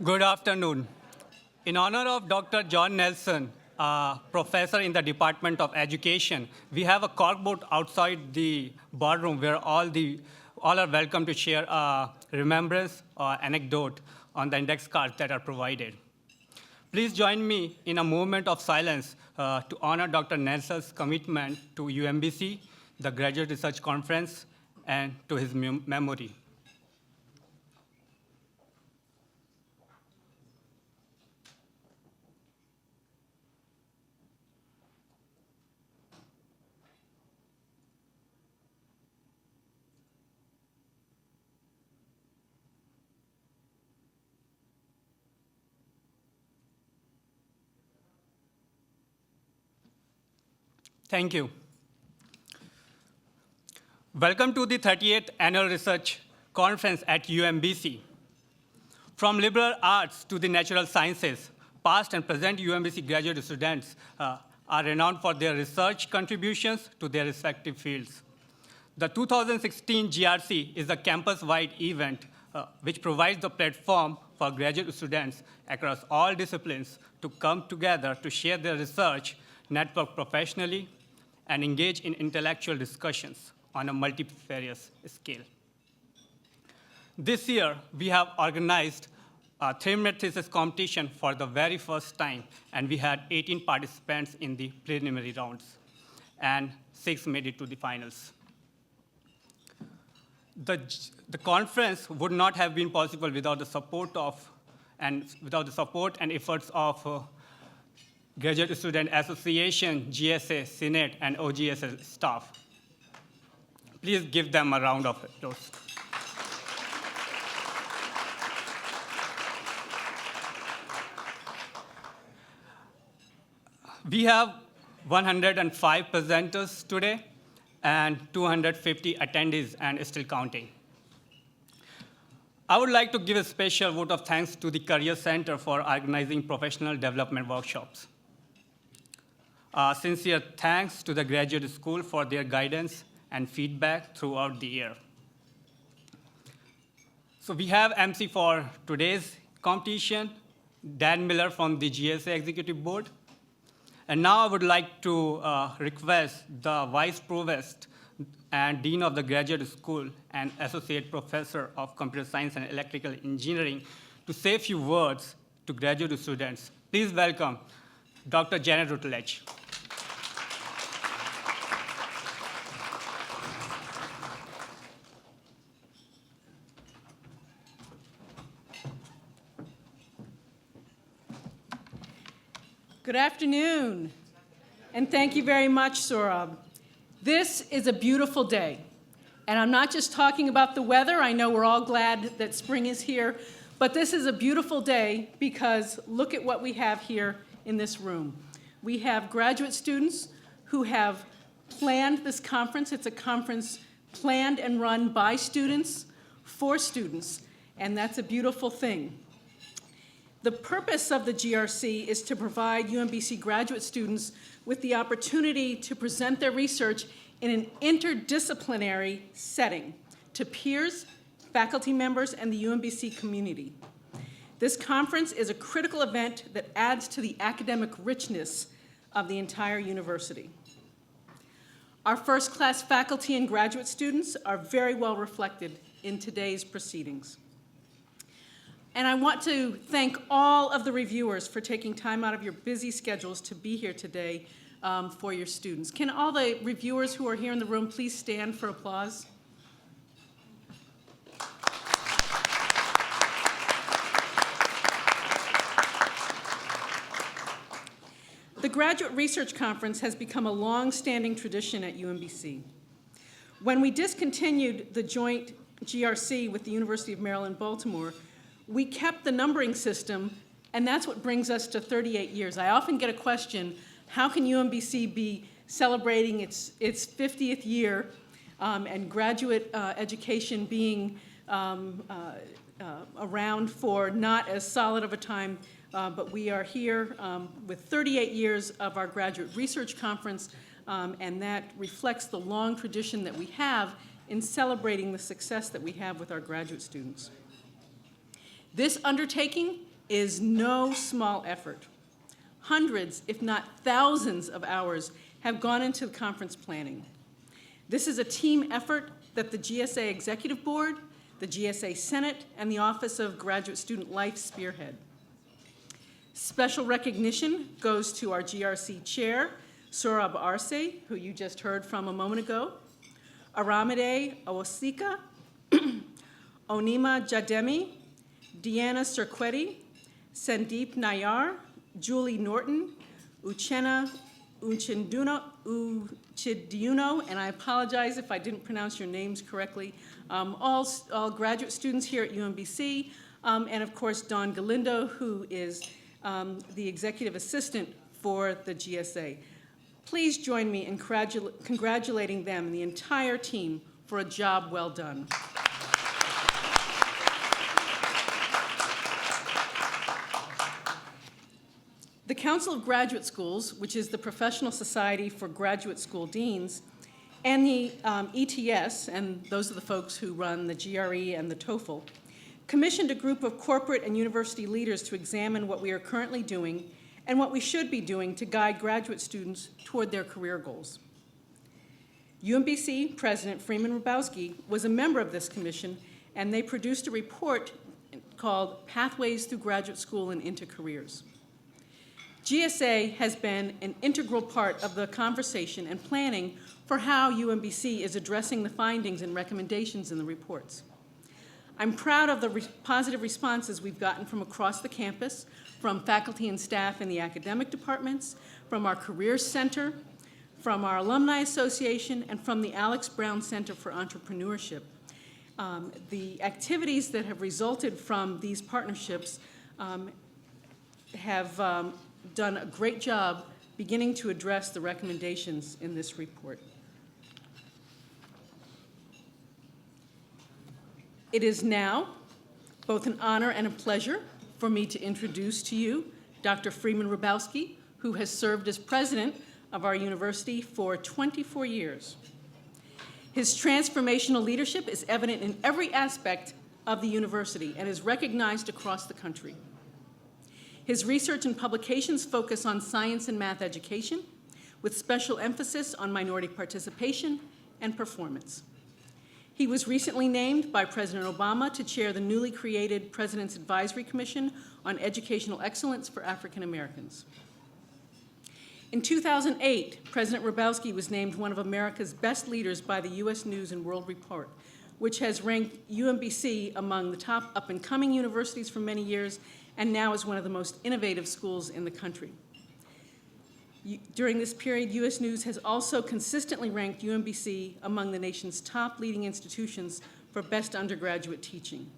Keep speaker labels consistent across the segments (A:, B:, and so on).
A: Good afternoon. In honor of Dr. John Nelson, a professor in the Department of Education, we have a corkboard outside the boardroom where all are welcome to share a remembrance or anecdote on the index cards that are provided. Please join me in a moment of silence to honor Dr. Nelson's commitment to UMBC, the Graduate Research Conference, and to his memory. Thank you. Welcome to the 38th Annual Research Conference at UMBC. From liberal arts to the natural sciences, past and present UMBC graduate students are renowned for their research contributions to their respective fields. The 2016 GRC is a campus-wide event which provides the platform for graduate students across all disciplines to come together to share their research, network professionally, and engage in intellectual discussions on a multifarious scale. This year, we have organized a 3-minute thesis competition for the very first time, and we had 18 participants in the preliminary rounds, and 6 made it to the finals. The conference would not have been possible without the support and efforts of Graduate Student Association, GSA, Senate, and OGSA staff. Please give them a round of applause. We have 105 presenters today and 250 attendees and still counting. I would like to give a special vote of thanks to the Career Center for organizing professional development workshops. Sincere thanks to the Graduate School for their guidance and feedback throughout the year. So we have MC for today's competition, Dan Miller from the GSA Executive Board. And now I would like to request the Vice Provost and Dean of the Graduate School and Associate Professor of Computer Science and Electrical Engineering to say a few words to graduate students. Please welcome Dr. Janet Rutledge.
B: Good afternoon, and thank you very much, Saurabh. This is a beautiful day, and I'm not just talking about the weather. I know we're all glad that spring is here, but this is a beautiful day because look at what we have here in this room. We have graduate students who have planned this conference. It's a conference planned and run by students for students, and that's a beautiful thing. The purpose of the GRC is to provide UMBC graduate students with the opportunity to present their research in an interdisciplinary setting to peers, faculty members, and the UMBC community. This conference is a critical event that adds to the academic richness of the entire university. Our first-class faculty and graduate students are very well reflected in today's proceedings. And I want to thank all of the reviewers for taking time out of your busy schedules to be here today for your students. Can all the reviewers who are here in the room please stand for applause? The Graduate Research Conference has become a long-standing tradition at UMBC. When we discontinued the joint GRC with the University of Maryland, Baltimore, we kept the numbering system, and that's what brings us to 38 years. I often get a question, how can UMBC be celebrating its 50th year and graduate education being around for not as solid of a time, but we are here with 38 years of our Graduate Research Conference, and that reflects the long tradition that we have in celebrating the success that we have with our graduate students. This undertaking is no small effort. Hundreds, if not thousands of hours have gone into the conference planning. This is a team effort that the GSA Executive Board, the GSA Senate, and the Office of Graduate Student Life spearhead. Special recognition goes to our GRC Chair, Sohrab Arse, who you just heard from a moment ago, Aramide Awosika, Onima Jademi, Deanna Cirquetti, Sandeep Nayar, Julie Norton, Uchenna Uchiduno, and I apologize if I didn't pronounce your names correctly, all graduate students here at UMBC, and of course Don Galindo, who is the executive assistant for the GSA. Please join me in congratulating them and the entire team for a job well done. The Council of Graduate Schools, which is the professional society for graduate school deans, and the ETS, and those are the folks who run the GRE and the TOEFL, commissioned a group of corporate and university leaders to examine what we are currently doing and what we should be doing to guide graduate students toward their career goals. UMBC President Freeman Hrabowski was a member of this commission, and they produced a report called Pathways Through Graduate School and Into Careers. GSA has been an integral part of the conversation and planning for how UMBC is addressing the findings and recommendations in the reports. I'm proud of the positive responses we've gotten from across the campus, from faculty and staff in the academic departments, from our Career Center, from our Alumni Association, and from the Alex Brown Center for Entrepreneurship. The activities that have resulted from these partnerships have done a great job beginning to address the recommendations in this report. It is now both an honor and a pleasure for me to introduce to you Dr. Freeman Hrabowski, who has served as president of our university for 24 years. His transformational leadership is evident in every aspect of the university and is recognized across the country. His research and publications focus on science and math education, with special emphasis on minority participation and performance. He was recently named by President Obama to chair the newly created President's Advisory Commission on Educational Excellence for African Americans. In 2008, President Hrabowski was named one of America's best leaders by the U.S. News and World Report, which has ranked UMBC among the top up-and-coming universities for many years and now is one of the most innovative schools in the country. During this period, U.S. News has also consistently ranked UMBC among the nation's top leading institutions for best undergraduate teaching.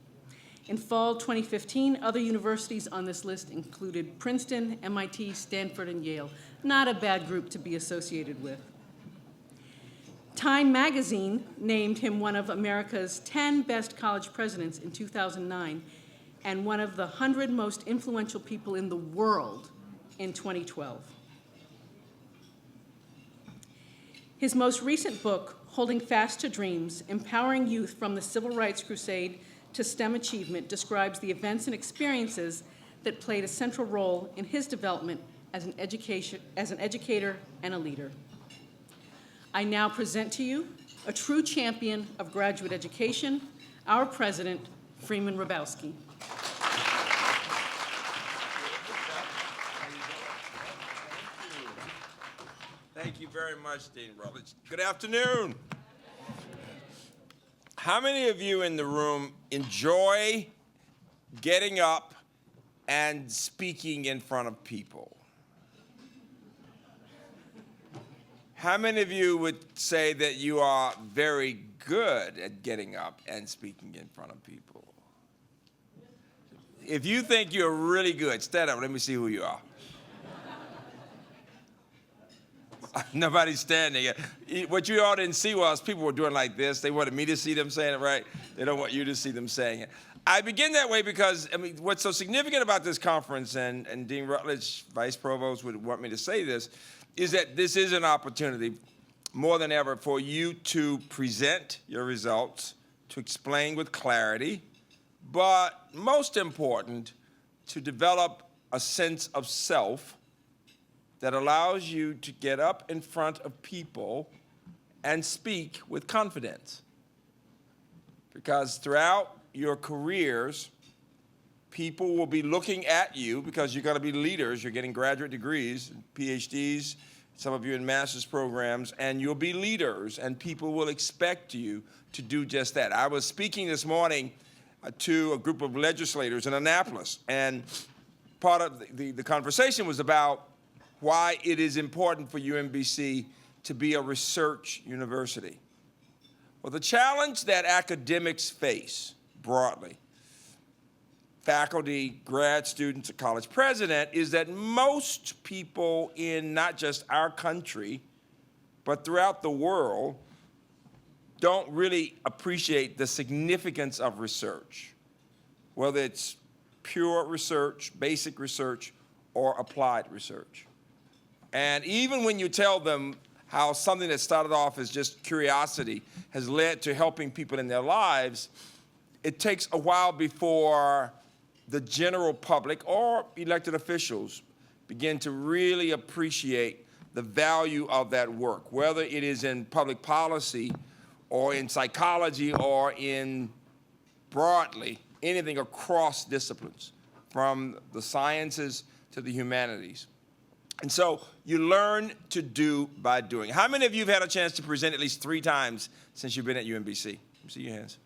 B: In fall 2015, other universities on this list included Princeton, MIT, Stanford, and Yale. Not a bad group to be associated with. Time magazine named him one of America's 10 best college presidents in 2009 and one of the 100 most influential people in the world in 2012. His most recent book, Holding Fast to Dreams, Empowering Youth from the Civil Rights Crusade to STEM Achievement, describes the events and experiences that played a central role in his development as an educator and a leader. I now present to you a true champion of graduate education, our president, Freeman Hrabowski.
C: Thank you very much, Dean Rutledge. Good afternoon. How many of you in the room enjoy getting up and speaking in front of people? How many of you would say that you are very good at getting up and speaking in front of people? If you think you're really good, stand up. Let me see who you are. Nobody's standing. What you all didn't see was people were doing like this. They wanted me to see them saying it right. They don't want you to see them saying it. I begin that way because, what's so significant about this conference, and Dean Rutledge, Vice Provost, would want me to say this, is that this is an opportunity more than ever for you to present your results, to explain with clarity, but most important, to develop a sense of self that allows you to get up in front of people and speak with confidence. Because throughout your careers, people will be looking at you because you're going to be leaders. You're getting graduate degrees, PhDs, some of you in master's programs, and you'll be leaders, and people will expect you to do just that. I was speaking this morning to a group of legislators in Annapolis, and part of the conversation was about why it is important for UMBC to be a research university. Well, the challenge that academics face broadly, faculty, grad students, a college president, is that most people in not just our country, but throughout the world, don't really appreciate the significance of research, whether it's pure research, basic research, or applied research. And even when you tell them how something that started off as just curiosity has led to helping people in their lives, it takes a while before the general public or elected officials begin to really appreciate the value of that work, whether it is in public policy or in psychology or in broadly anything across disciplines, from the sciences to the humanities. And so you learn to do by doing. How many of you have had a chance to present at least 3 times since you've been at UMBC? Let me see your hands.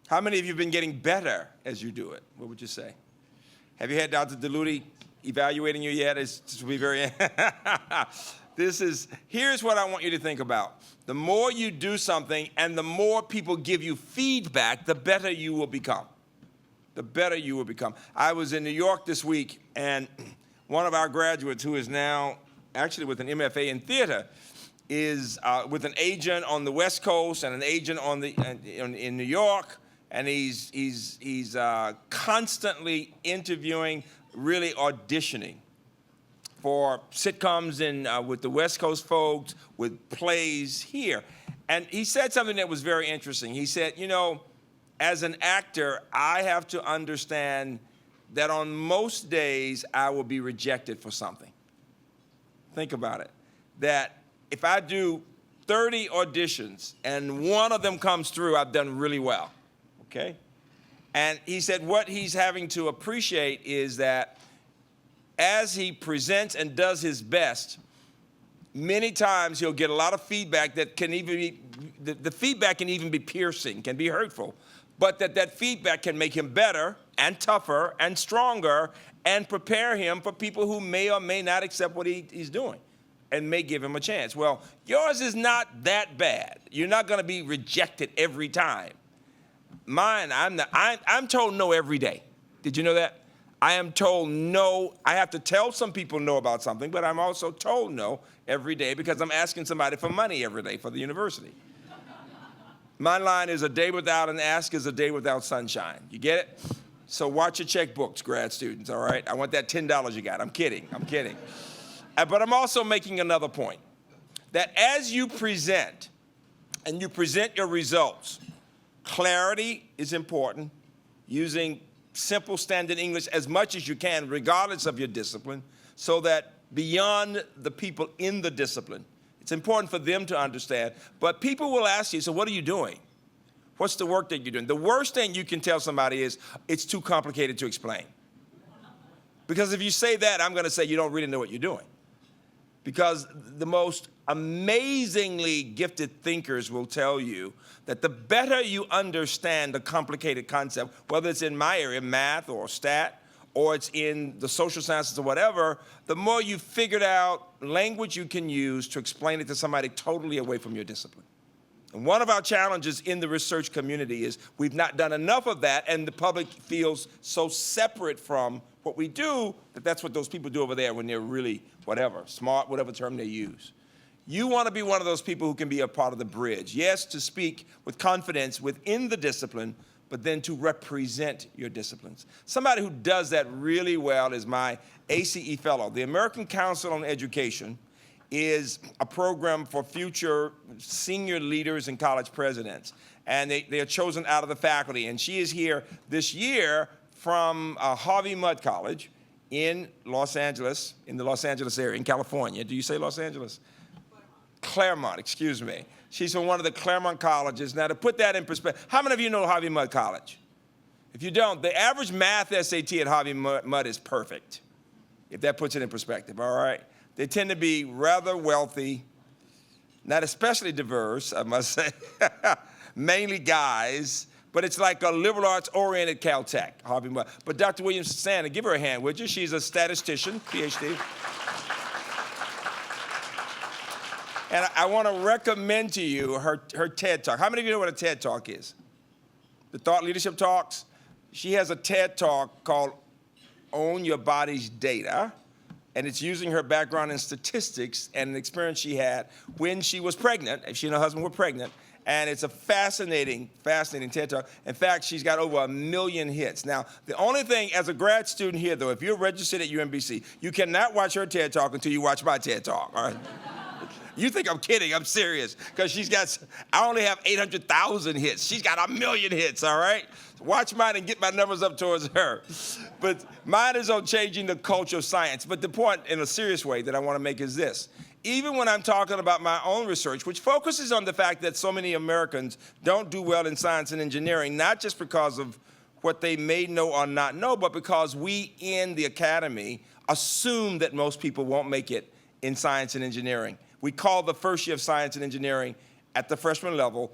C: How many of you have been getting better as you do it? What would you say? Have you had Dr. DeLuty evaluating you yet? It's to be very. Here's what I want you to think about. The more you do something and the more people give you feedback, the better you will become. The better you will become. I was in New York this week, and one of our graduates, who is now actually with an MFA in theater, is with an agent on the West Coast and an agent in New York, and he's constantly interviewing, really auditioning for sitcoms with the West Coast folks, with plays here. And he said something that was very interesting. He said, you know, as an actor, I have to understand that on most days I will be rejected for something. Think about it. That if I do 30 auditions and one of them comes through, I've done really well, okay? And he said what he's having to appreciate is that as he presents and does his best, many times he'll get a lot of feedback that can even be, the feedback can even be piercing, can be hurtful, but that feedback can make him better and tougher and stronger and prepare him for people who may or may not accept what he's doing and may give him a chance. Well, yours is not that bad. You're not going to be rejected every time. Mine, I'm told no every day. Did you know that? I am told no. I have to tell some people no about something, but I'm also told no every day because I'm asking somebody for money every day for the university. My line is a day without an ask is a day without sunshine. You get it? So watch your checkbooks, grad students, all right? I want that $10 you got. I'm kidding. But I'm also making another point, that as you present and you present your results, clarity is important, using simple standard English as much as you can, regardless of your discipline, so that beyond the people in the discipline, it's important for them to understand. But people will ask you, so what are you doing? What's the work that you're doing? The worst thing you can tell somebody is, it's too complicated to explain. Because if you say that, I'm going to say you don't really know what you're doing. Because the most amazingly gifted thinkers will tell you that the better you understand the complicated concept, whether it's in my area, math or stat, or it's in the social sciences or whatever, the more you've figured out language you can use to explain it to somebody totally away from your discipline. And one of our challenges in the research community is we've not done enough of that, and the public feels so separate from what we do that that's what those people do over there when they're really whatever, smart, whatever term they use. You want to be one of those people who can be a part of the bridge. Yes, to speak with confidence within the discipline, but then to represent your disciplines. Somebody who does that really well is my ACE fellow. The American Council on Education is a program for future senior leaders and college presidents. and they are chosen out of the faculty. And she is here this year from Harvey Mudd College in Los Angeles, in the Los Angeles area, in California. Do you say Los Angeles? Claremont, excuse me. She's from one of the Claremont colleges. Now, to put that in perspective, how many of you know Harvey Mudd College? If you don't, the average math SAT at Harvey Mudd is perfect, if that puts it in perspective, all right? They tend to be rather wealthy, not especially diverse, I must say, mainly guys, but it's like a liberal arts-oriented Caltech, Harvey Mudd. But Dr. Williams-Sanders, give her a hand, would you? She's a statistician, PhD. And I want to recommend to you her TED Talk. How many of you know what a TED Talk is? The Thought Leadership Talks? She has a TED Talk called Own Your Body's Data, and it's using her background in statistics and an experience she had when she was pregnant, if she and her husband were pregnant, and it's a fascinating, fascinating TED Talk. In fact, she's got over 1 million hits. Now, the only thing, as a grad student here, though, if you're registered at UMBC, you cannot watch her TED Talk until you watch my TED Talk, all right? You think I'm kidding, I'm serious, because I only have 800,000 hits. She's got 1 million hits, all right? Watch mine and get my numbers up towards her. But mine is on changing the culture of science. But the point, in a serious way, that I want to make is this. Even when I'm talking about my own research, which focuses on the fact that so many Americans don't do well in science and engineering, not just because of what they may know or not know, but because we in the academy assume that most people won't make it in science and engineering. We call the first year of science and engineering at the freshman level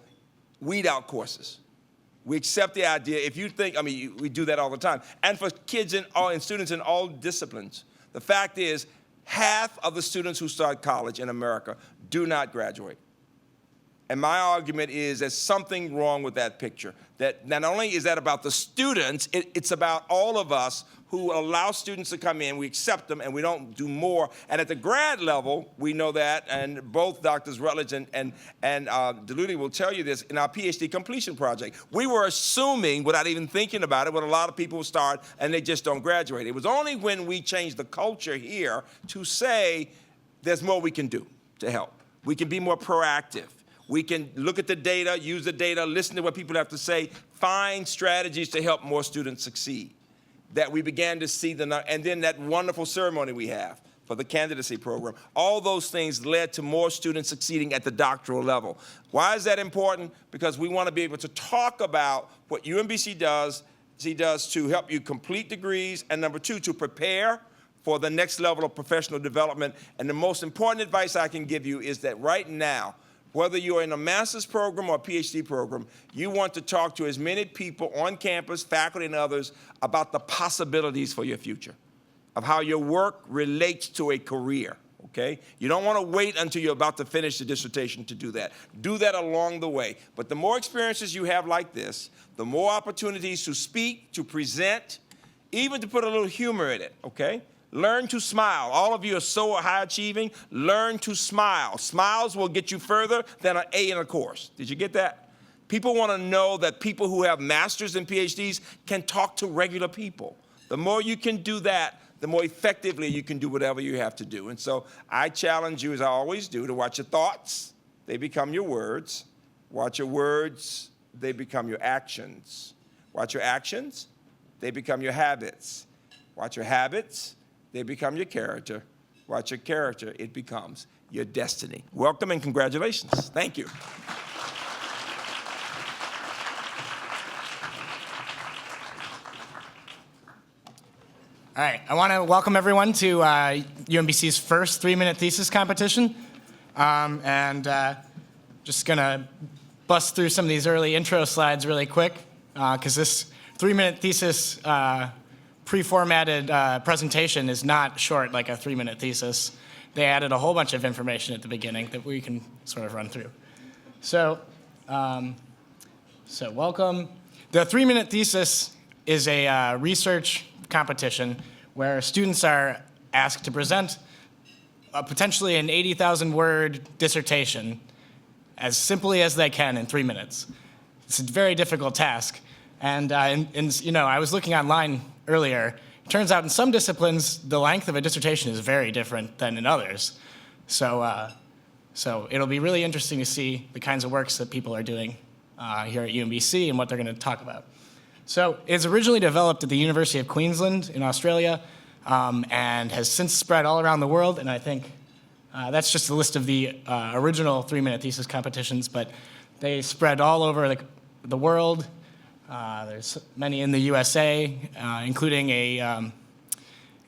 C: weed out courses. We accept the idea, if you think, we do that all the time. And for kids and students in all disciplines, the fact is, half of the students who start college in America do not graduate. And my argument is there's something wrong with that picture. That not only is that about the students, it's about all of us who allow students to come in, we accept them, and we don't do more. And at the grad level, we know that, and both Drs. Rutledge and DeLuty will tell you this in our PhD completion project. We were assuming, without even thinking about it, when a lot of people start and they just don't graduate. It was only when we changed the culture here to say there's more we can do to help. We can be more proactive. We can look at the data, use the data, listen to what people have to say, find strategies to help more students succeed. That we began to see and then that wonderful ceremony we have for the candidacy program. All those things led to more students succeeding at the doctoral level. Why is that important? Because we want to be able to talk about what UMBC does to help you complete degrees, and number two, to prepare for the next level of professional development. And the most important advice I can give you is that right now, whether you're in a master's program or a PhD program, you want to talk to as many people on campus, faculty and others, about the possibilities for your future, of how your work relates to a career, okay? You don't want to wait until you're about to finish the dissertation to do that. Do that along the way. But the more experiences you have like this, the more opportunities to speak, to present, even to put a little humor in it, okay? Learn to smile. All of you are so high achieving. Learn to smile. Smiles will get you further than an A in a course. Did you get that? People want to know that people who have masters and PhDs can talk to regular people. The more you can do that, the more effectively you can do whatever you have to do. And so I challenge you, as I always do, to watch your thoughts. They become your words. Watch your words. They become your actions. Watch your actions. They become your habits. Watch your habits. They become your character. Watch your character, it becomes your destiny. Welcome and congratulations. Thank you.
D: All right, I want to welcome everyone to UMBC's first 3-minute thesis competition. Just going to bust through some of these early intro slides really quick, because this 3-minute thesis pre-formatted presentation is not short like a 3-minute thesis. They added a whole bunch of information at the beginning that we can sort of run through. So welcome. The 3-minute thesis is a research competition where students are asked to present potentially an 80,000-word dissertation as simply as they can in 3 minutes. It's a very difficult task. And I was looking online earlier. It turns out in some disciplines, the length of a dissertation is very different than in others. So it'll be really interesting to see the kinds of works that people are doing here at UMBC and what they're going to talk about. So it's originally developed at the University of Queensland in Australia and has since spread all around the world. And I think that's just a list of the original 3-minute thesis competitions, but they spread all over the world. There's many in the USA, including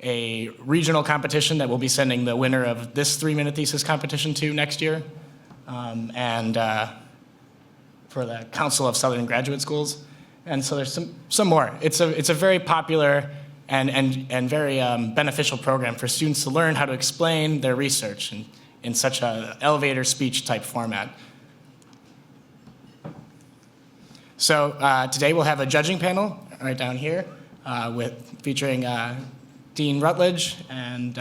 D: a regional competition that we'll be sending the winner of this 3-minute thesis competition to next year, and for the Council of Southern Graduate Schools. And so there's some more. It's a very popular and very beneficial program for students to learn how to explain their research in such an elevator speech type format. So today we'll have a judging panel right down here featuring Dean Rutledge and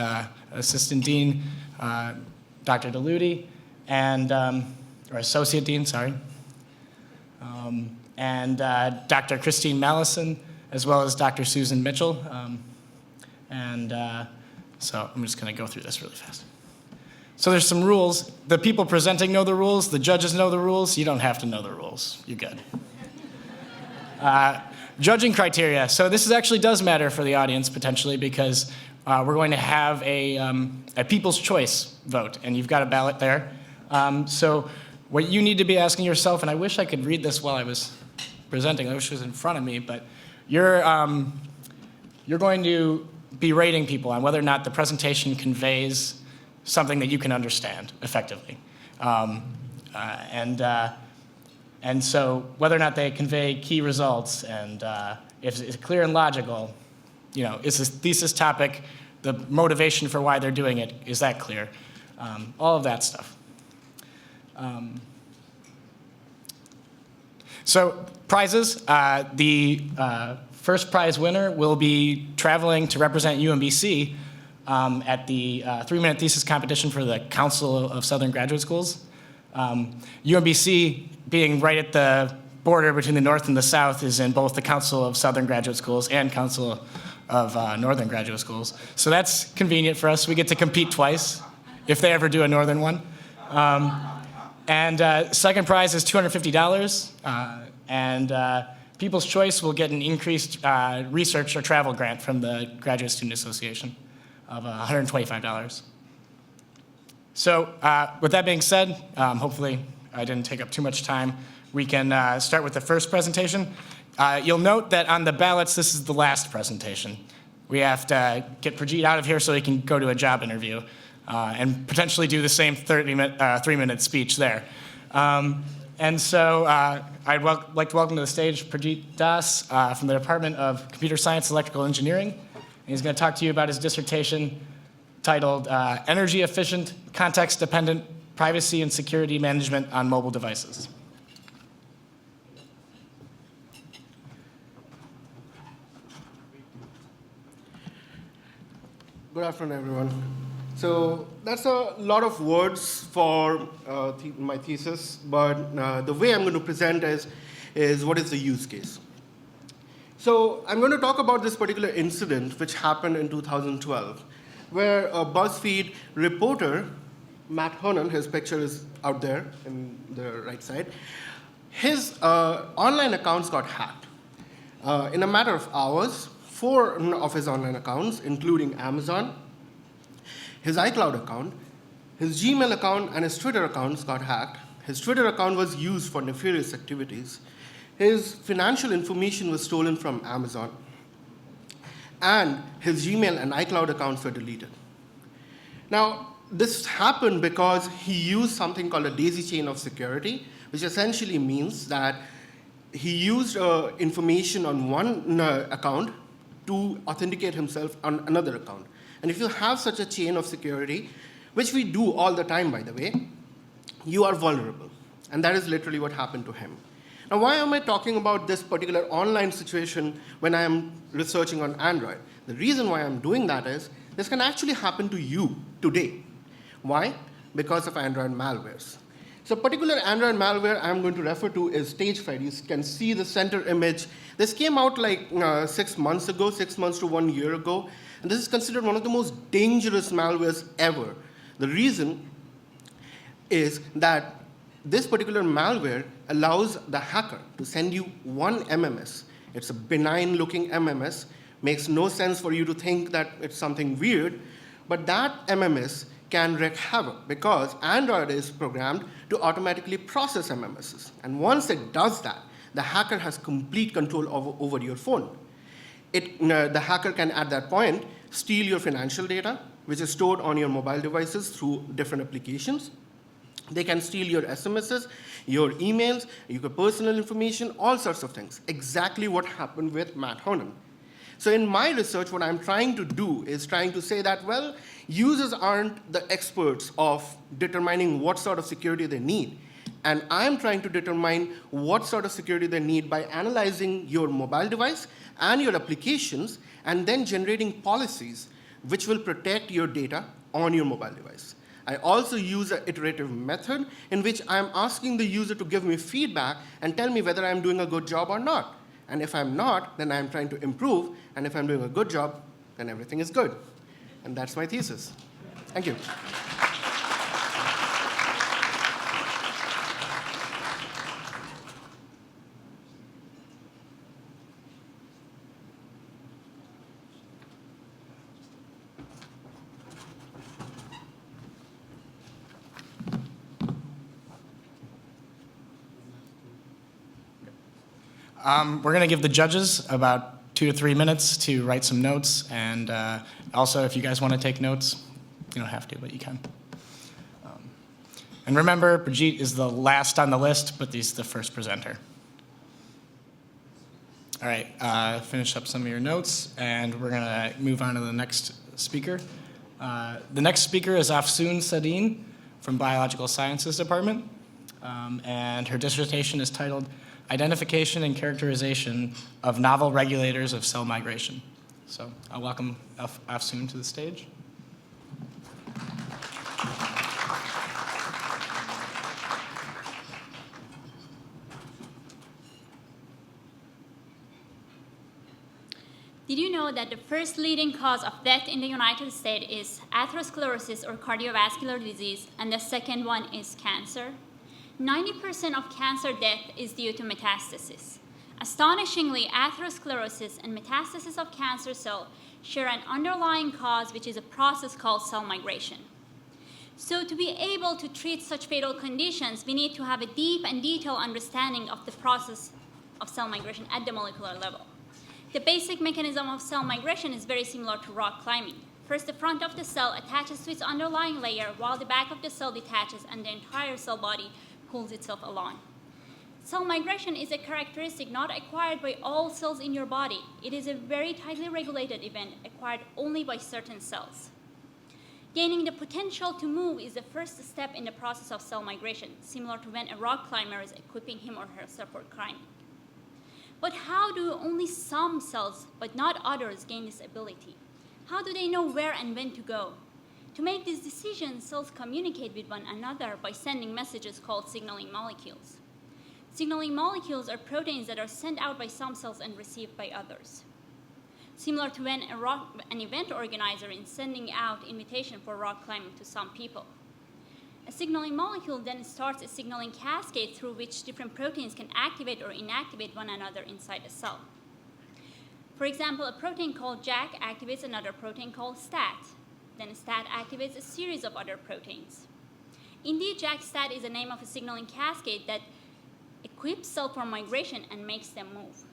D: Assistant Dean Dr. DeLudy, and or Associate Dean, sorry, and Dr. Christine Mallison, as well as Dr. Susan Mitchell. So I'm just going to go through this really fast. So there's some rules. The people presenting know the rules. The judges know the rules. You don't have to know the rules. You're good. Judging criteria. So this actually does matter for the audience potentially because we're going to have a people's choice vote, and you've got a ballot there. So what you need to be asking yourself, and I wish I could read this while I was presenting. I wish it was in front of me, but you're going to be rating people on whether or not the presentation conveys something that you can understand effectively. And so whether or not they convey key results and if it's clear and logical, is this thesis topic, the motivation for why they're doing it, is that clear? All of that stuff. So prizes, the first prize winner will be traveling to represent UMBC at the 3-minute thesis competition for the Council of Southern Graduate Schools. UMBC, being right at the border between the North and the South, is in both the Council of Southern Graduate Schools and Council of Northern Graduate Schools. So that's convenient for us. We get to compete twice, if they ever do a Northern one. Second prize is $250, and People's Choice will get an increased research or travel grant from the Graduate Student Association of $125. So with that being said, hopefully I didn't take up too much time. We can start with the first presentation. You'll note that on the ballots, this is the last presentation. We have to get Prajeet out of here so he can go to a job interview and potentially do the same 3-minute speech there. And so I'd like to welcome to the stage Prajeet Das from the Department of Computer Science and Electrical Engineering. And he's going to talk to you about his dissertation titled Energy Efficient, Context Dependent Privacy and Security Management on Mobile Devices.
E: Good afternoon, everyone. So that's a lot of words for my thesis, but the way I'm going to present is what is the use case. So I'm going to talk about this particular incident which happened in 2012, where a BuzzFeed reporter, Matt Hernon, his picture is out there in the right side, his online accounts got hacked. In a matter of hours, 4 of his online accounts, including Amazon, his iCloud account, his Gmail account, and his Twitter accounts got hacked. His Twitter account was used for nefarious activities. His financial information was stolen from Amazon. And his Gmail and iCloud accounts were deleted. Now, this happened because he used something called a daisy chain of security, which essentially means that he used information on one account to authenticate himself on another account. And if you have such a chain of security, which we do all the time, by the way, you are vulnerable. And that is literally what happened to him. Now, why am I talking about this particular online situation when I am researching on Android? The reason why I'm doing that is this can actually happen to you today. Why? Because of Android malwares. So particular Android malware I'm going to refer to is StageFright. You can see the center image. This came out like 6 months ago, 6 months to 1 year ago. And this is considered one of the most dangerous malwares ever. The reason is that this particular malware allows the hacker to send you one MMS. It's a benign-looking MMS. Makes no sense for you to think that it's something weird, but that MMS can wreak havoc because Android is programmed to automatically process MMSs. And once it does that, the hacker has complete control over your phone. The hacker can, at that point, steal your financial data, which is stored on your mobile devices through different applications. They can steal your SMSs, your emails, your personal information, all sorts of things. Exactly what happened with Matt Honan. So in my research, what I'm trying to do is trying to say that, well, users aren't the experts of determining what sort of security they need. And I'm trying to determine what sort of security they need by analyzing your mobile device and your applications, and then generating policies which will protect your data on your mobile device. I also use an iterative method in which I'm asking the user to give me feedback and tell me whether I'm doing a good job or not. And if I'm not, then I'm trying to improve. And if I'm doing a good job, then everything is good. And that's my thesis. Thank you.
D: We're going to give the judges about 2 to 3 minutes to write some notes. And also, if you guys want to take notes, you don't have to, but you can. And remember, Brigitte is the last on the list, but he's the first presenter. All right, finish up some of your notes, and we're going to move on to the next speaker. The next speaker is Afsoon Sadine from Biological Sciences Department, and her dissertation is titled Identification and Characterization of Novel Regulators of Cell Migration. So I'll welcome Afsoon to the stage.
F: Did you know that the first leading cause of death in the United States is atherosclerosis or cardiovascular disease, and the second one is cancer? 90% of cancer death is due to metastasis. Astonishingly, atherosclerosis and metastasis of cancer cell share an underlying cause, which is a process called cell migration. So to be able to treat such fatal conditions, we need to have a deep and detailed understanding of the process of cell migration at the molecular level. The basic mechanism of cell migration is very similar to rock climbing. First, the front of the cell attaches to its underlying layer, while the back of the cell detaches and the entire cell body pulls itself along. Cell migration is a characteristic not acquired by all cells in your body. It is a very tightly regulated event acquired only by certain cells. Gaining the potential to move is the first step in the process of cell migration, similar to when a rock climber is equipping him or herself for climbing. But how do only some cells, but not others, gain this ability? How do they know where and when to go? To make these decisions, cells communicate with one another by sending messages called signaling molecules. Signaling molecules are proteins that are sent out by some cells and received by others. Similar to when an event organizer is sending out invitation for rock climbing to some people. A signaling molecule then starts a signaling cascade through which different proteins can activate or inactivate one another inside a cell. For example, a protein called JAK activates another protein called STAT. Then STAT activates a series of other proteins. Indeed, JAK-STAT is the name of a signaling cascade that equips cells for migration and makes them move.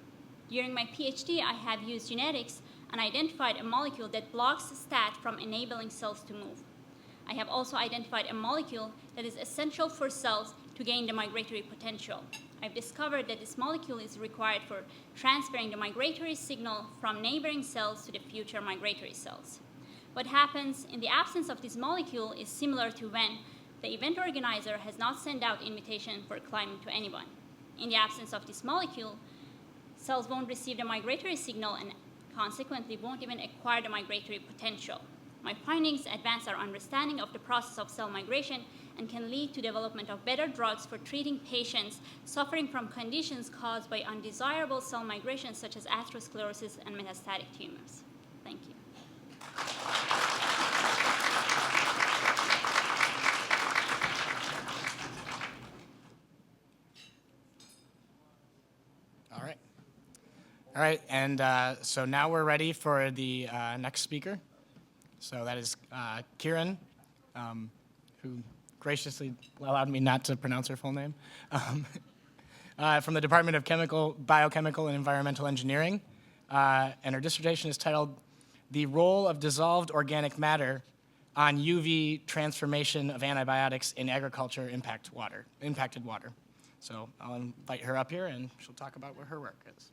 F: During my PhD, I have used genetics and identified a molecule that blocks STAT from enabling cells to move. I have also identified a molecule that is essential for cells to gain the migratory potential. I've discovered that this molecule is required for transferring the migratory signal from neighboring cells to the future migratory cells. What happens in the absence of this molecule is similar to when the event organizer has not sent out invitation for climbing to anyone. In the absence of this molecule, cells won't receive the migratory signal and consequently won't even acquire the migratory potential. My findings advance our understanding of the process of cell migration and can lead to development of better drugs for treating patients suffering from conditions caused by undesirable cell migration such as atherosclerosis and metastatic tumors. Thank you.
D: right, and so now we're ready for the next speaker. So that is Kieran, who graciously allowed me not to pronounce her full name, from the Department of Biochemical and Environmental Engineering. And her dissertation is titled, "The Role of Dissolved Organic Matter on UV Transformation of Antibiotics in Agriculture Impacted Water." So I'll invite her up here, and she'll talk about what her work is.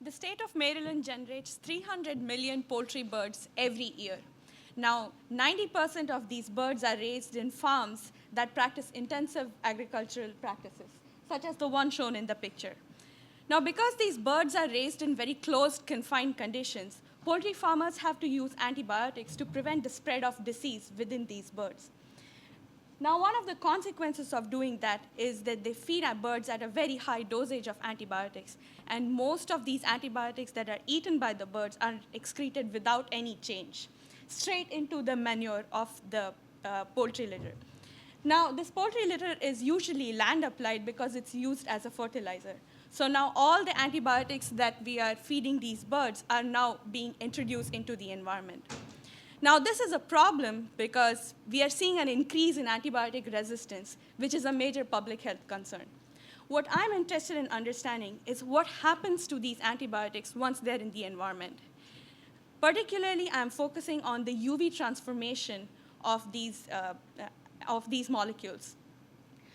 G: The state of Maryland generates 300 million poultry birds every year. Now, 90% of these birds are raised in farms that practice intensive agricultural practices, such as the one shown in the picture. Now, because these birds are raised in very closed, confined conditions, poultry farmers have to use antibiotics to prevent the spread of disease within these birds. Now, one of the consequences of doing that is that they feed our birds at a very high dosage of antibiotics, and most of these antibiotics that are eaten by the birds are excreted without any change, straight into the manure of the poultry litter. Now, this poultry litter is usually land applied because it's used as a fertilizer. So now all the antibiotics that we are feeding these birds are now being introduced into the environment. Now, this is a problem because we are seeing an increase in antibiotic resistance, which is a major public health concern. What I'm interested in understanding is what happens to these antibiotics once they're in the environment. Particularly, I'm focusing on the UV transformation of these molecules.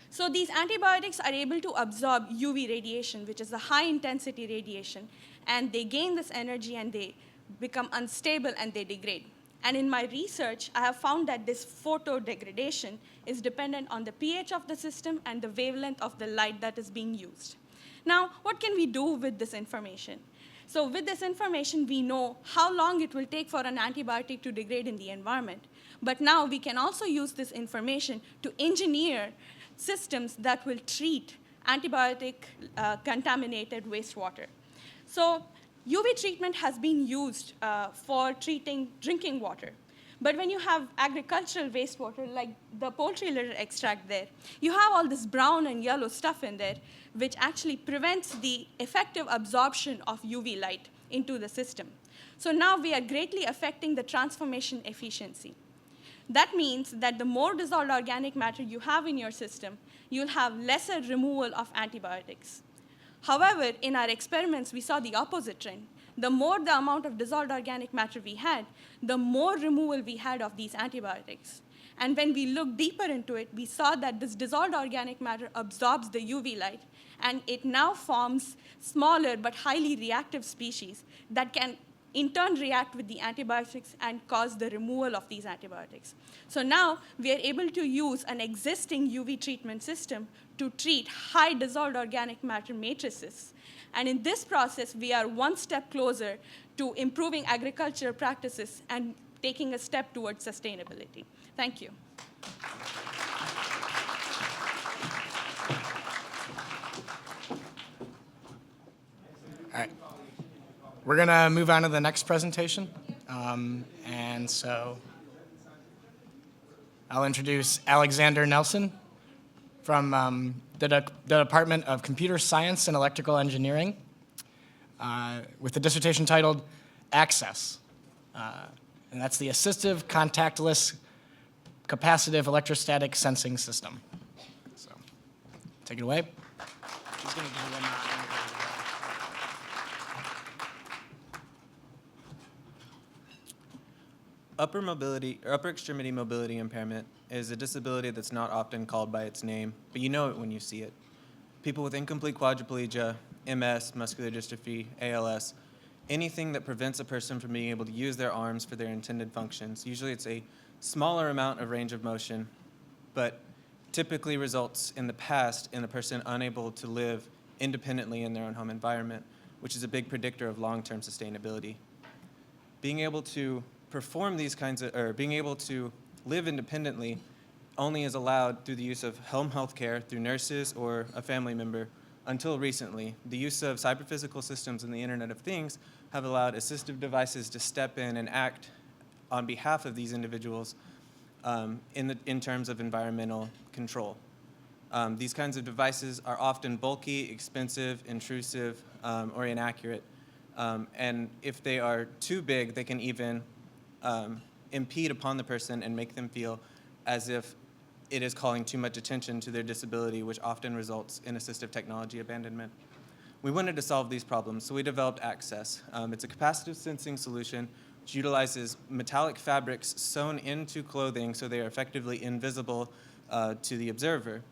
G: So these antibiotics are able to absorb UV radiation, which is a high-intensity radiation, and they gain this energy and they become unstable and they degrade. And in my research, I have found that this photodegradation is dependent on the pH of the system and the wavelength of the light that is being used. Now, what can we do with this information? So with this information, we know how long it will take for an antibiotic to degrade in the environment. But now we can also use this information to engineer systems that will treat antibiotic-contaminated wastewater. So UV treatment has been used for treating drinking water. But when you have agricultural wastewater, like the poultry litter extract there, you have all this brown and yellow stuff in there, which actually prevents the effective absorption of UV light into the system. So now we are greatly affecting the transformation efficiency. That means that the more dissolved organic matter you have in your system, you'll have lesser removal of antibiotics. However, in our experiments, we saw the opposite trend. The more the amount of dissolved organic matter we had, the more removal we had of these antibiotics. And when we looked deeper into it, we saw that this dissolved organic matter absorbs the UV light, and it now forms smaller but highly reactive species that can in turn react with the antibiotics and cause the removal of these antibiotics. So now we are able to use an existing UV treatment system to treat high dissolved organic matter matrices. And in this process, we are one step closer to improving agricultural practices and taking a step towards sustainability. Thank you.
D: All right. We're going to move on to the next presentation. And so I'll introduce Alexander Nelson from the Department of Computer Science and Electrical Engineering with the dissertation titled Access. And that's the Assistive Contactless Capacitive Electrostatic Sensing System. So take it away. She's going to do one.
H: Upper extremity mobility impairment is a disability that's not often called by its name, but you know it when you see it. People with incomplete quadriplegia, MS, muscular dystrophy, ALS, anything that prevents a person from being able to use their arms for their intended functions. Usually it's a smaller amount of range of motion, but typically results in the past in the person unable to live independently in their own home environment, which is a big predictor of long-term sustainability. Being able to perform these kinds of, or being able to live independently only is allowed through the use of home health care through nurses or a family member Until recently, the use of cyberphysical systems and the Internet of Things have allowed assistive devices to step in and act on behalf of these individuals in terms of environmental control. These kinds of devices are often bulky, expensive, intrusive, or inaccurate. And if they are too big, they can even impede upon the person and make them feel as if it is calling too much attention to their disability, which often results in assistive technology abandonment. We wanted to solve these problems, so we developed Access. It's a capacitive sensing solution which utilizes metallic fabrics sewn into clothing so they are effectively invisible to the observer.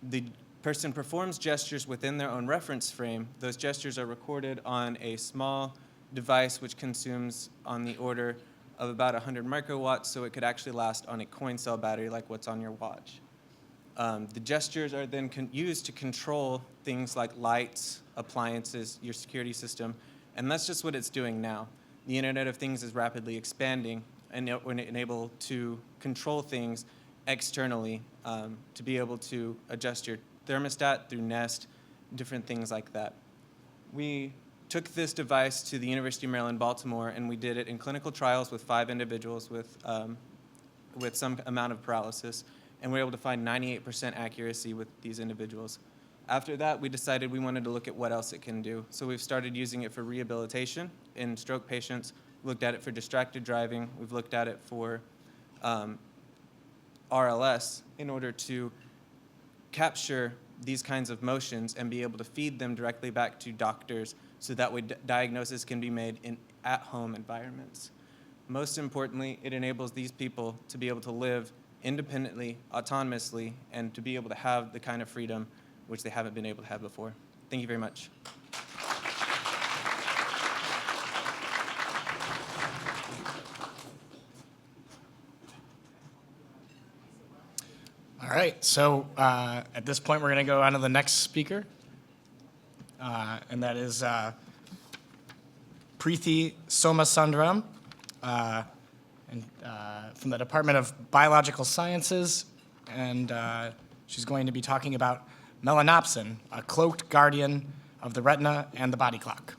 H: The person performs gestures within their own reference frame. Those gestures are recorded on a small device which consumes on the order of about 100 microwatts, so it could actually last on a coin cell battery like what's on your watch. The gestures are then used to control things like lights, appliances, your security system, and that's just what it's doing now. The Internet of Things is rapidly expanding, and we're able to control things externally to be able to adjust your thermostat through Nest, different things like that. We took this device to the University of Maryland, Baltimore, and we did it in clinical trials with 5 individuals with some amount of paralysis, and we were able to find 98% accuracy with these individuals. After that, we decided we wanted to look at what else it can do. So we've started using it for rehabilitation in stroke patients. We looked at it for distracted driving. We've looked at it for RLS in order to capture these kinds of motions and be able to feed them directly back to doctors so that way diagnosis can be made in at-home environments. Most importantly, it enables these people to be able to live independently, autonomously, and to be able to have the kind of freedom which they haven't been able to have before. Thank you very much.
D: All right, so at this point, we're going to go on to the next speaker, and that is Preethi Somasundram from the Department of Biological Sciences, and she's going to be talking about melanopsin, a cloaked guardian of the retina and the body clock.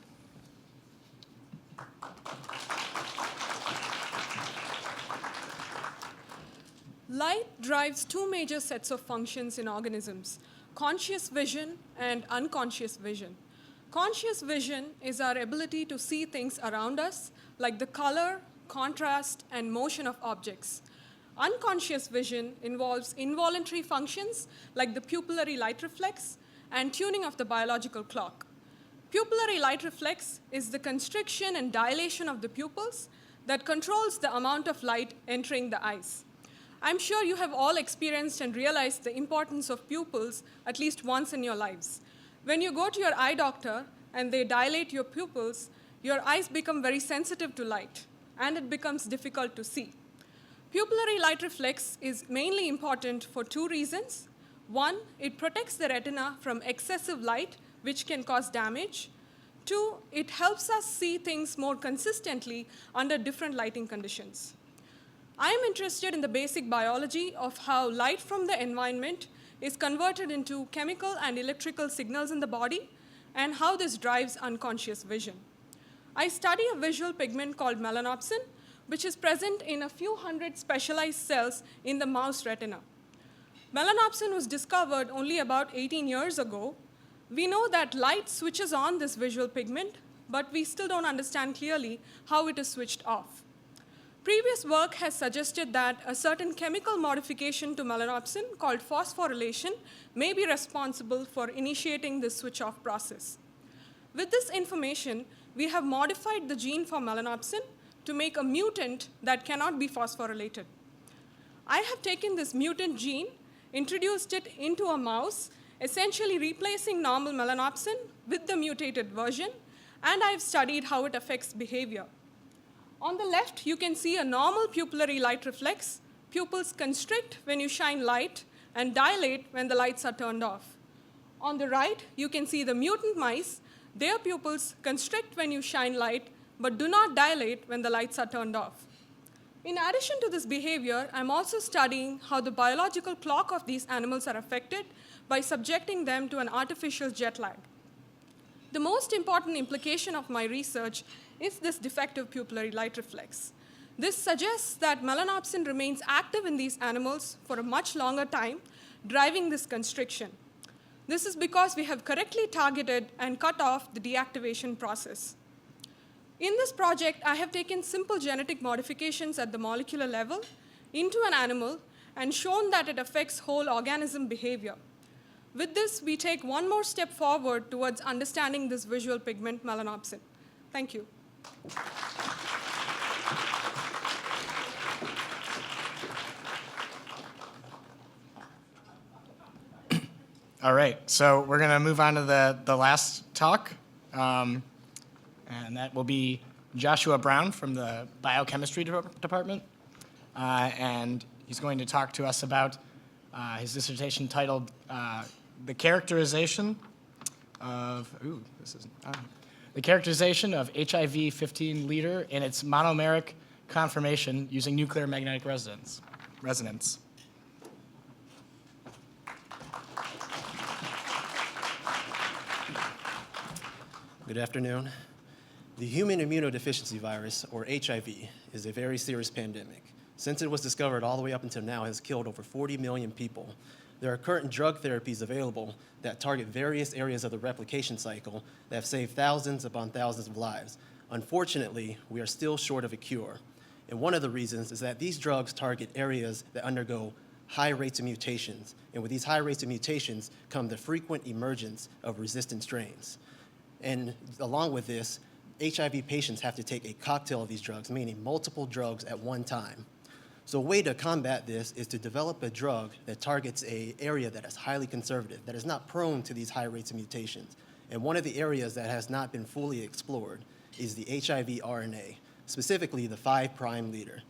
I: Light drives 2 major sets of functions in organisms, conscious vision and unconscious vision. Conscious vision is our ability to see things around us, like the color, contrast, and motion of objects. Unconscious vision involves involuntary functions like the pupillary light reflex and tuning of the biological clock. Pupillary light reflex is the constriction and dilation of the pupils that controls the amount of light entering the eyes. I'm sure you have all experienced and realized the importance of pupils at least once in your lives. When you go to your eye doctor and they dilate your pupils, your eyes become very sensitive to light, and it becomes difficult to see. Pupillary light reflex is mainly important for 2 reasons. 1, it protects the retina from excessive light, which can cause damage. 2, it helps us see things more consistently under different lighting conditions. I am interested in the basic biology of how light from the environment is converted into chemical and electrical signals in the body, and how this drives unconscious vision. I study a visual pigment called melanopsin, which is present in a few hundred specialized cells in the mouse retina. Melanopsin was discovered only about 18 years ago. We know that light switches on this visual pigment, but we still don't understand clearly how it is switched off. Previous work has suggested that a certain chemical modification to melanopsin called phosphorylation may be responsible for initiating this switch-off process. With this information, we have modified the gene for melanopsin to make a mutant that cannot be phosphorylated. I have taken this mutant gene, introduced it into a mouse, essentially replacing normal melanopsin with the mutated version, and I've studied how it affects behavior. On the left, you can see a normal pupillary light reflex. Pupils constrict when you shine light and dilate when the lights are turned off. On the right, you can see the mutant mice. Their pupils constrict when you shine light, but do not dilate when the lights are turned off. In addition to this behavior, I'm also studying how the biological clock of these animals are affected by subjecting them to an artificial jet lag. The most important implication of my research is this defective pupillary light reflex. This suggests that melanopsin remains active in these animals for a much longer time, driving this constriction. This is because we have correctly targeted and cut off the deactivation process. In this project, I have taken simple genetic modifications at the molecular level into an animal and shown that it affects whole organism behavior. With this, we take one more step forward towards understanding this visual pigment melanopsin. Thank you.
D: All right, so we're going to move on to the last talk, and that will be Joshua Brown from the biochemistry department, and he's going to talk to us about his dissertation titled "The Characterization of the characterization of HIV 15 liter in its monomeric conformation using nuclear magnetic resonance."
J: Good afternoon. The human immunodeficiency virus, or HIV, is a very serious pandemic. Since it was discovered all the way up until now, it has killed over 40 million people. There are current drug therapies available that target various areas of the replication cycle that have saved thousands upon thousands of lives. Unfortunately, we are still short of a cure. And one of the reasons is that these drugs target areas that undergo high rates of mutations. And with these high rates of mutations come the frequent emergence of resistant strains. And along with this, HIV patients have to take a cocktail of these drugs, meaning multiple drugs at one time. So a way to combat this is to develop a drug that targets an area that is highly conservative, that is not prone to these high rates of mutations. And one of the areas that has not been fully explored is the HIV RNA, specifically the 5' leader.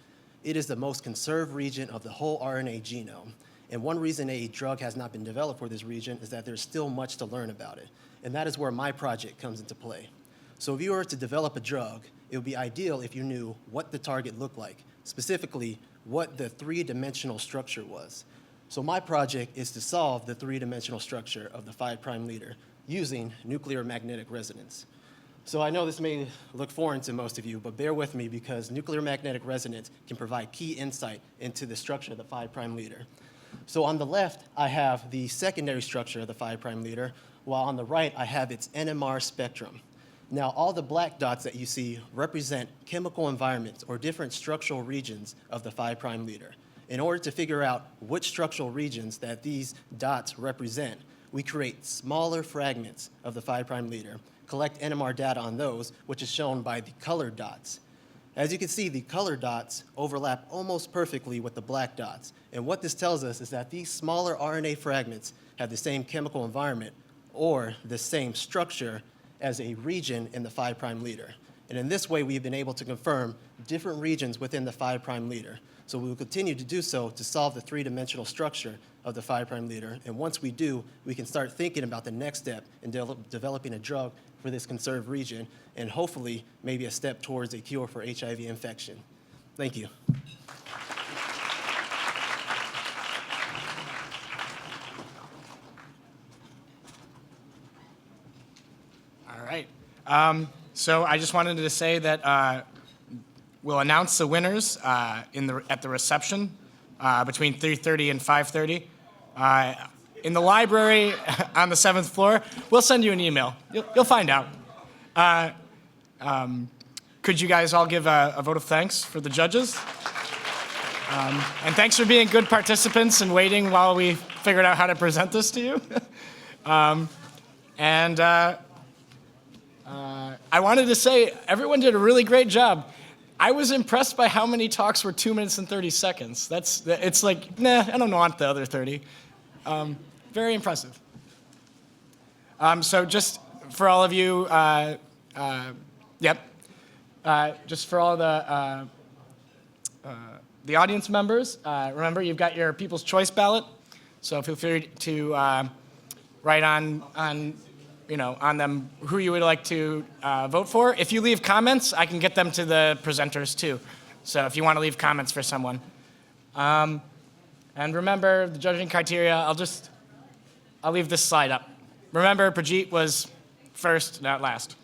J: It is the most conserved region of the whole RNA genome. And one reason a drug has not been developed for this region is that there's still much to learn about it. And that is where my project comes into play. So if you were to develop a drug, it would be ideal if you knew what the target looked like, specifically what the three-dimensional structure was. So my project is to solve the three-dimensional structure of the 5' leader using nuclear magnetic resonance. So I know this may look foreign to most of you, but bear with me because nuclear magnetic resonance can provide key insight into the structure of the 5' leader. So on the left, I have the secondary structure of the 5' leader, while on the right, I have its NMR spectrum. Now, all the black dots that you see represent chemical environments or different structural regions of the 5' leader. In order to figure out which structural regions that these dots represent, we create smaller fragments of the 5' leader, collect NMR data on those, which is shown by the colored dots. As you can see, the colored dots overlap almost perfectly with the black dots. And what this tells us is that these smaller RNA fragments have the same chemical environment or the same structure as a region in the 5' leader. And in this way, we've been able to confirm different regions within the 5' leader. So we will continue to do so to solve the three-dimensional structure of the 5' leader. And once we do, we can start thinking about the next step in developing a drug for this conserved region, and hopefully maybe a step towards a cure for HIV infection. Thank you.
D: All right. So I just wanted to say that we'll announce the winners at the reception between 3:30 and 5:30. In the library on the 7th floor, we'll send you an email. You'll find out. Could you guys all give a vote of thanks for the judges? And thanks for being good participants and waiting while we figured out how to present this to you. I wanted to say everyone did a really great job. I was impressed by how many talks were 2 minutes and 30 seconds. It's like, nah, I don't want the other 30. Very impressive. So just for all of you, just for all the audience members, remember you've got your People's Choice ballot. So feel free to write on them who you would like to vote for. If you leave comments, I can get them to the presenters too. So if you want to leave comments for someone. And remember the judging criteria, I'll leave this slide up. Remember, Prajeet was first, not last.